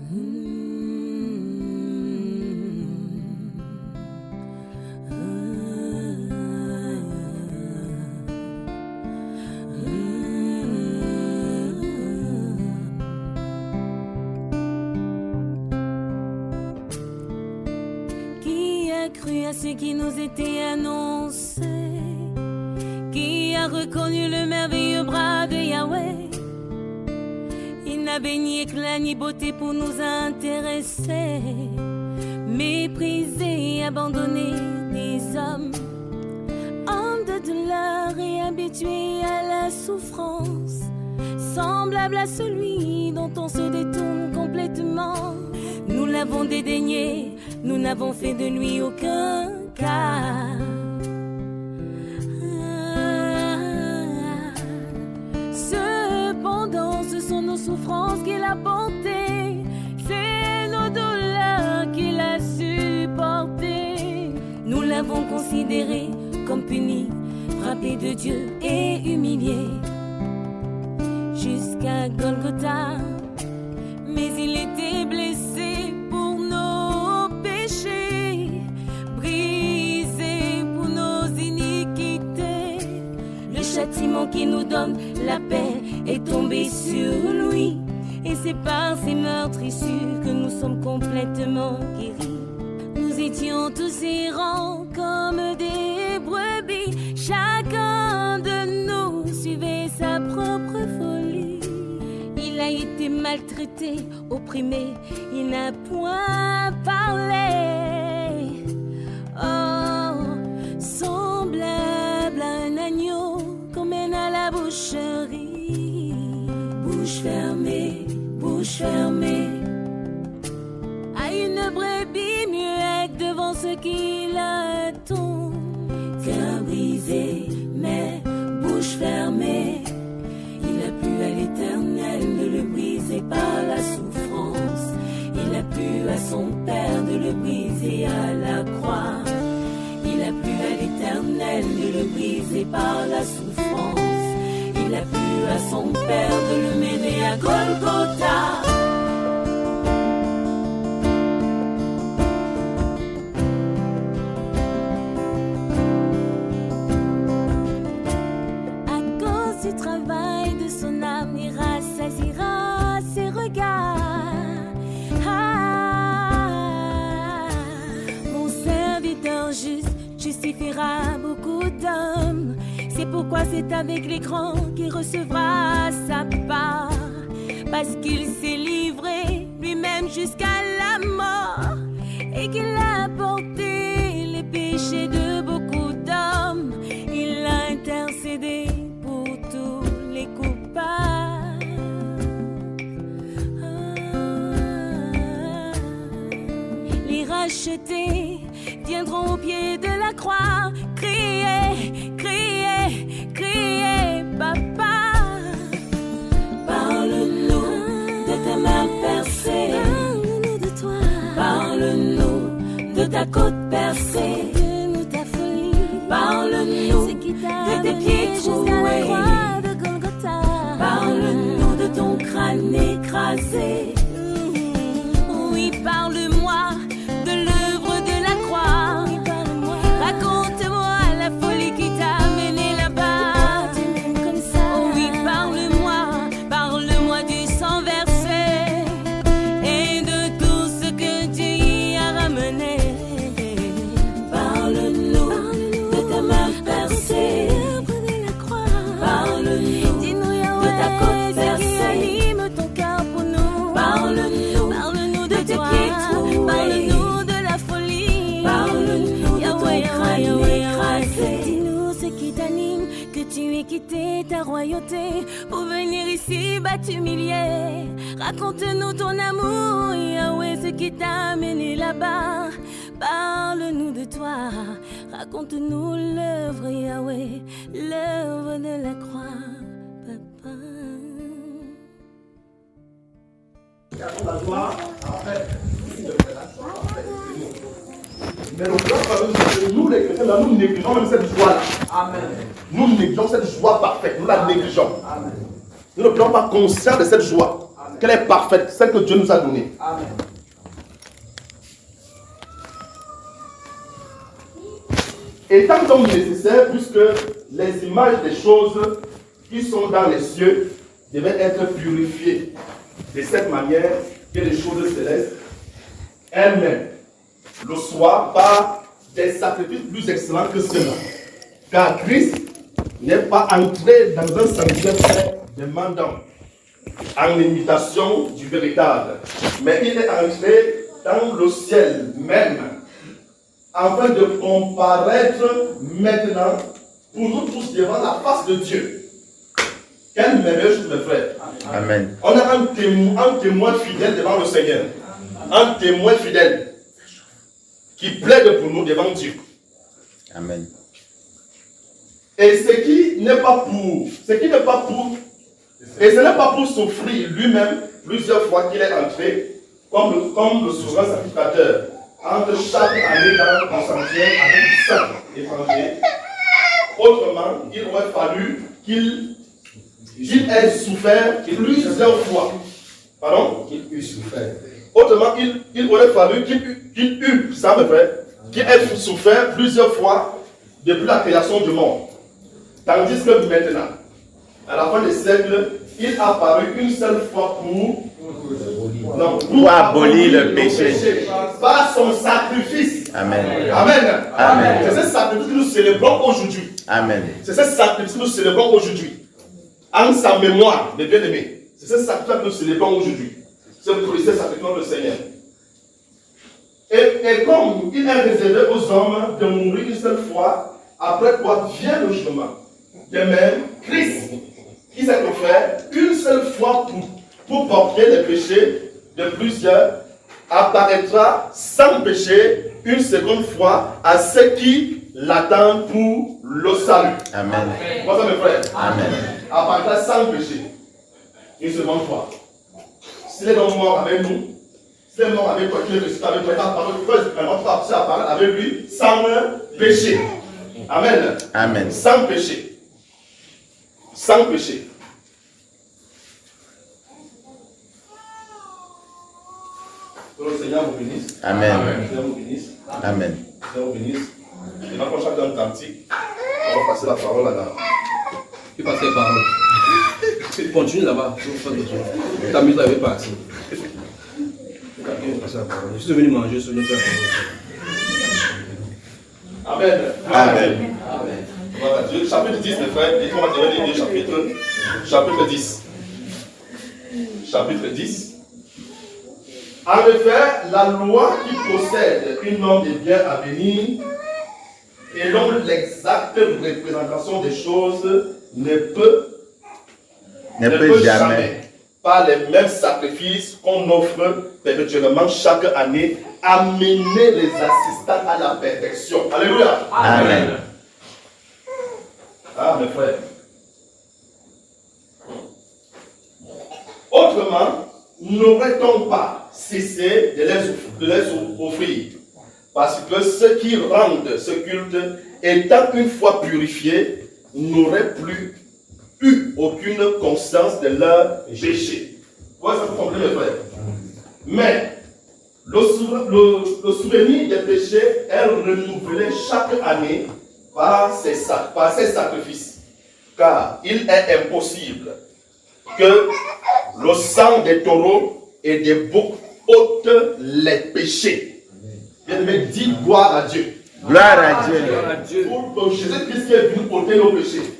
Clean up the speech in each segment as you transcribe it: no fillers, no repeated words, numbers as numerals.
Qui a cru à ce qui nous était annoncé? Qui a reconnu le merveilleux bras de Yahweh? Il n'avait ni éclat ni beauté pour nous intéresser. Méprisé et abandonné des hommes, homme de douleur et habitué à la souffrance, semblable à celui dont on se détourne complètement. Nous l'avons dédaigné, nous n'avons fait de lui aucun cas. Cependant, ce sont nos souffrances qu'il a portées, c'est nos douleurs qu'il a supportées. Nous l'avons considéré comme puni, frappé de Dieu et humilié jusqu'à Golgotha. Mais il était blessé pour nos péchés, brisé pour nos iniquités. Le châtiment qui nous donne la paix est tombé sur lui, et c'est par ses meurtrissures que nous sommes complètement guéris. Nous étions tous errants comme des brebis, chacun de nous suivait sa propre folie. Il a été maltraité, opprimé, il n'a point parlé. Oh, semblable à un agneau qu'on mène à la boucherie. Bouche fermée, à une brebis muette devant ceux qui l'attendent. Cœur brisé, mais bouche fermée. Il a plu à l'Éternel de le briser par la souffrance. Il a plu à son Père de le briser à la croix. Il a plu à l'Éternel de le briser par la souffrance. Il a plu à son Père de le mener à Golgotha. À cause du travail de son âme, il rassasiera ses regards. Mon serviteur juste justifiera beaucoup d'hommes. C'est pourquoi c'est avec les grands qu'il recevra sa part, parce qu'il s'est livré lui-même jusqu'à la mort, et qu'il a porté les péchés de beaucoup d'hommes. Il a intercédé pour tous les coupables. Les rachetés viendront au pied de la croix, crier, crier, crier, papa. Parle-nous de ta main percée, parle-nous de toi, parle-nous de ta côte percée, de ta folie, parle-nous de tes pieds troués, parle-nous de ton crâne écrasé. Oui, parle-moi de l'œuvre de la croix. Raconte-moi la folie qui t'a mené là-bas. Oh oui, parle-moi, parle-moi du sang versé et de tout ce que Dieu y a ramené. Parle-nous de ta main percée, parle-nous de ta côte percée, anime ton cœur pour nous. Parle-nous de tes pieds troués, parle-nous de la folie, parle-nous de ton crâne écrasé. Dis-nous ce qui t'anime, que tu aies quitté ta royauté pour venir ici t'humilier. Raconte-nous ton amour, Yahweh, ce qui t'a amené là-bas. Parle-nous de toi, raconte-nous l'œuvre, Yahweh, l'œuvre de la croix, papa. La joie, après, mais le problème, c'est que nous, les chrétiens, nous négligeons même cette joie-là. Amen. Nous négligeons cette joie parfaite, nous la négligeons. Amen. Nous ne prenons pas conscience de cette joie. Amen. qu'elle est parfaite, celle que Dieu nous a donnée. Amen. Étant donc nécessaire, puisque les images des choses qui sont dans les cieux devaient être purifiées de cette manière que les choses célestes elles-mêmes le soient par des sacrifices plus excellents que ceux-là. Car Christ n'est pas entré dans un sanctuaire demandant en imitation du véritable, mais il est entré dans le ciel même, afin de comparaître maintenant pour nous tous devant la face de Dieu. Quelle merveille, mes frères. Amen. On a un témoin fidèle devant le Seigneur. Un témoin fidèle qui plaide pour nous devant Dieu. Amen. Et ce qui n'est pas pour, et ce n'est pas pour souffrir lui-même plusieurs fois qu'il est entré, comme le souverain sacrificateur, entre chaque année dans le sanctuaire avec 5 étrangers. Autrement, il aurait fallu qu'il ait souffert plusieurs fois. Pardon? Qu'il eût souffert. Autrement, il aurait fallu qu'il eût, ça me fait, qu'il ait souffert plusieurs fois depuis la création du monde. Tandis que maintenant, à la fin des siècles, il a apparu une seule fois pour abolir le péché par son sacrifice. Amen. Amen. Amen. C'est ce sacrifice que nous célébrons aujourd'hui. Amen. C'est ce sacrifice que nous célébrons aujourd'hui. En sa mémoire, mes bien-aimés. C'est ce sacrifice que nous célébrons aujourd'hui. C'est le précieux sacrifice de Seigneur. Et comme il est réservé aux hommes de mourir une seule fois, après quoi vient le jugement. De même, Christ, qui s'est offert une seule fois pour porter les péchés de plusieurs, apparaîtra sans péché une seconde fois à ceux qui l'attendent pour le salut. Amen. Voilà mes frères. Amen. Apparaîtra sans péché une seconde fois. S'il est donc mort avec nous, s'il est mort avec toi, qui est ressuscité avec toi, il apparaître avec lui sans péché. Amen. Amen. Sans péché. Sans péché. Que le Seigneur vous bénisse. Amen. Le Seigneur vous bénisse. Amen. Le Seigneur vous bénisse. Et maintenant, chacun un cantique. On va passer la parole là-bas. Tu passes les paroles. Continue là-bas. Ta mise n'avait pas assez. Je suis venu manger, je suis venu faire la parole. Amen. Amen. Amen. Voilà, chapitre 10, mes frères. Et on va donner les deux chapitres. Chapitre 10. Chapitre 10. En effet, la loi qui possède une norme de bien à venir et dont l'exacte représentation des choses ne peut jamais, par les mêmes sacrifices qu'on offre perpétuellement chaque année, amener les assistants à la perfection. Alléluia. Amen. Ah, mes frères. Autrement, n'aurait-on pas cessé de les offrir? Parce que ceux qui rendent ce culte, étant une fois purifiés, n'auraient plus eu aucune conscience de leur péché. Voilà, ça vous comprenez, mes frères. Mais le souvenir des péchés est renouvelé chaque année par ces sacrifices. Car il est impossible que le sang des taureaux et des boucs ôte les péchés. Bien-aimé, dis gloire à Dieu. Gloire à Dieu. Pour Jésus-Christ qui est venu ôter nos péchés.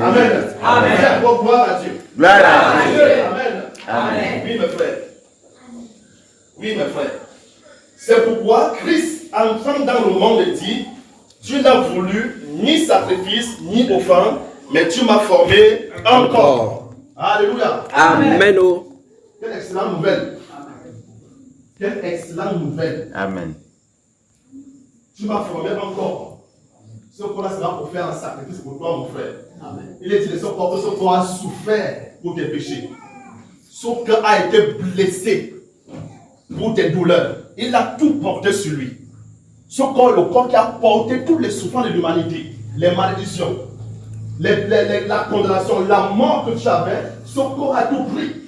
Amen. Amen. Gloire à Dieu. Gloire à Dieu. Amen. Amen. Oui, mes frères. Oui, mes frères. C'est pourquoi Christ, entrant dans le monde, dit: tu n'as voulu ni sacrifice, ni offrande, mais tu m'as formé un corps. Alléluia. Amen. Quelle excellente nouvelle. Quelle excellente nouvelle. Amen. Tu m'as formé un corps. Ce corps-là sera pour faire un sacrifice pour toi, mon frère. Amen. Il est dit, ce corps a souffert pour tes péchés. Ce corps a été blessé pour tes douleurs. Il a tout porté sur lui. Ce corps, le corps qui a porté toutes les souffrances de l'humanité, les malédictions, la condamnation, la mort que tu avais, ce corps a tout pris.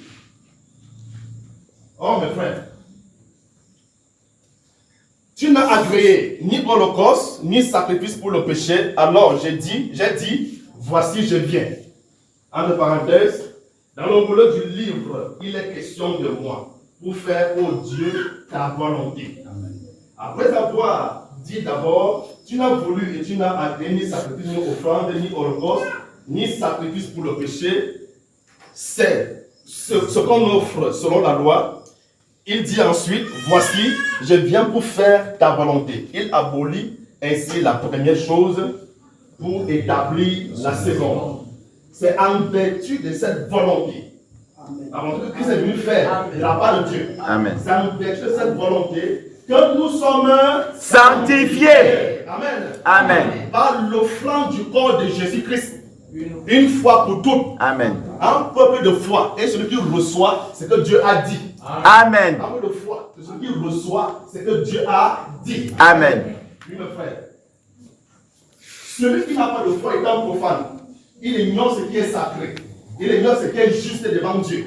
Oh mes frères, tu n'as agréé ni holocauste, ni sacrifice pour le péché. Alors j'ai dit, voici je viens. Entre parenthèses, dans le rouleau du livre, il est question de moi, pour faire, ô Dieu, ta volonté. Amen. Après avoir dit d'abord, tu n'as voulu et tu n'as agréé ni sacrifice, ni offrande, ni holocauste, ni sacrifice pour le péché, c'est ce qu'on offre selon la loi. Il dit ensuite, voici, je viens pour faire ta volonté. Il abolit ainsi la première chose pour établir la seconde. C'est en vertu de cette volonté. Avant que Christ est venu faire de la part de Dieu. Amen. C'est en vertu de cette volonté que nous sommes Sanctifiés. Amen. Amen. Par l'offrande du corps de Jésus-Christ. Une fois pour toutes. Amen. Un peuple de foi. Et celui qui reçoit ce que Dieu a dit. Amen. Un peuple de foi. Celui qui reçoit ce que Dieu a dit. Amen. Oui, mes frères. Celui qui n'a pas de foi étant profane, il ignore ce qui est sacré. Il ignore ce qui est juste devant Dieu.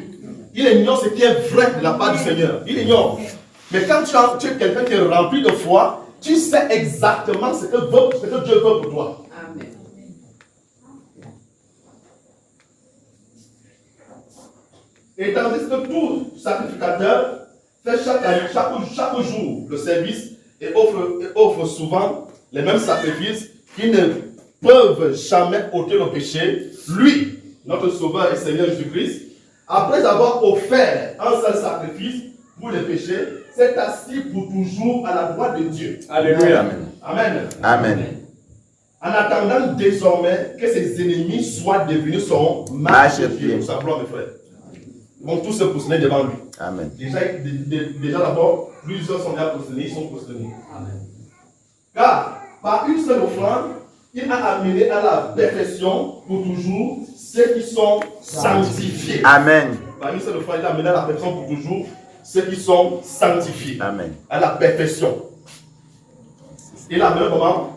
Il ignore ce qui est vrai de la part du Seigneur. Il ignore. Mais quand tu es quelqu'un qui est rempli de foi, tu sais exactement ce que Dieu veut pour toi. Amen. Et tandis que tout sacrificateur fait chaque jour le service et offre souvent les mêmes sacrifices qui ne peuvent jamais ôter le péché, lui, notre Sauveur et Seigneur Jésus-Christ, après avoir offert un seul sacrifice pour les péchés, s'est assis pour toujours à la droite de Dieu. Alléluia. Amen. Amen. En attendant désormais que ses ennemis soient devenus son marchepied. Tout simplement, mes frères. Ils vont tous se positionner devant lui. Amen. Déjà d'abord, plusieurs sont déjà positionnés, ils sont positionnés. Car par une seule offrande, il a amené à la perfection pour toujours ceux qui sont sanctifiés. Amen. Par une seule offrande, il a amené à la perfection pour toujours ceux qui sont sanctifiés. Amen. À la perfection. Il a amené comment?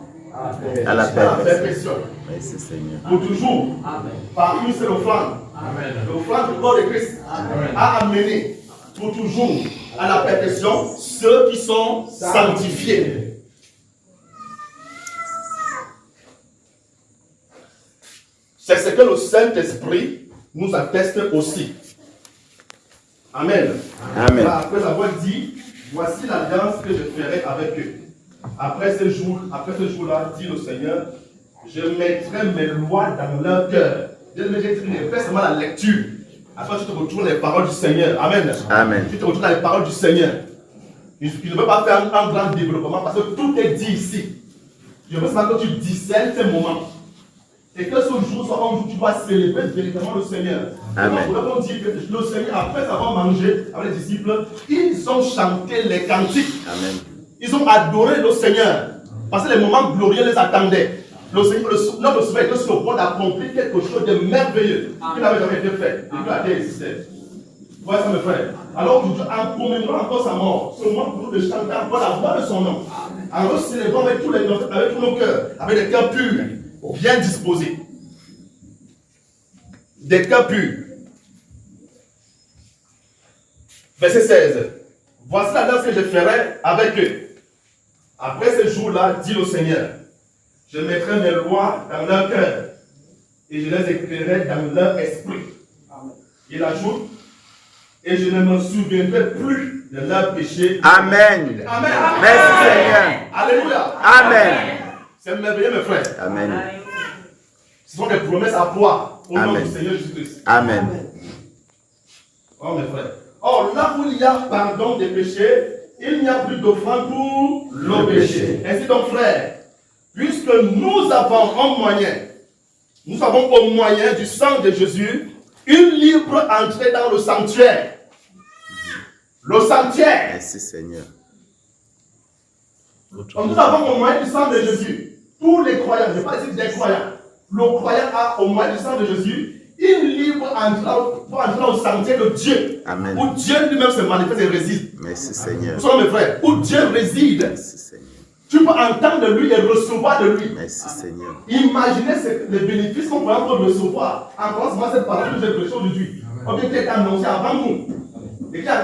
À la perfection. Merci Seigneur. Pour toujours. Amen. Par une seule offrande. L'offrande du corps de Christ a amené pour toujours à la perfection ceux qui sont sanctifiés. C'est ce que le Saint-Esprit nous atteste aussi. Amen. Amen. Après avoir dit, voici l'alliance que je ferai avec eux. Après ce jour-là, dit le Seigneur, je mettrai mes lois dans leur cœur. Fais seulement la lecture. Après, tu te retournes les paroles du Seigneur. Amen. Amen. Tu te retournes dans les paroles du Seigneur. Je ne veux pas faire un grand développement parce que tout est dit ici. Je veux seulement que tu discernes ces moments. Et que ce jour soit un jour où tu vas célébrer véritablement le Seigneur. Amen. On dit que le Seigneur, après avoir mangé avec les disciples, ils ont chanté les cantiques. Amen. Ils ont adoré le Seigneur. Parce que les moments glorieux les attendaient. Notre Sauveur était sur le point d'accomplir quelque chose de merveilleux qui n'avait jamais été fait. Et qui a été existé. Voilà ça, mes frères. Alors aujourd'hui, en commémorant encore sa mort, ce moment pour nous de chanter encore la voix de son nom. En le célébrant avec tous nos cœurs, avec des cœurs purs, bien disposés. Des cœurs purs. Verset 16. Voici la danse que je ferai avec eux. Après ce jour-là, dit le Seigneur, je mettrai mes lois dans leur cœur et je les écrirai dans leur esprit. Il ajoute, et je ne me souviendrai plus de leurs péchés. Amen. Amen. Merci Seigneur. Alléluia. Amen. C'est merveilleux, mes frères. Amen. Ce sont des promesses à toi au nom Amen. du Seigneur Jésus-Christ. Amen. Oh, mes frères. Or, là où il y a pardon des péchés, il n'y a plus d'offrande pour le péché. Ainsi donc, frères, puisque nous avons un moyen, nous avons au moyen du sang de Jésus une libre entrée dans le sanctuaire. Le sanctuaire. Merci Seigneur. Donc, nous avons au moyen du sang de Jésus. Tous les croyants, je ne vais pas dire des croyants. Le croyant a au moyen du sang de Jésus une libre entrée pour entrer dans le sanctuaire de Dieu. Amen. Où Dieu lui-même se manifeste et réside. Merci Seigneur. Vous savez, mes frères, où Dieu réside. Merci Seigneur. Tu peux entendre de lui et recevoir de lui. Merci Seigneur. Imaginez les bénéfices qu'on pourrait encore recevoir en commençant cette parole que j'ai prêchée aujourd'hui. Ou bien qui est annoncé avant nous. Et qui a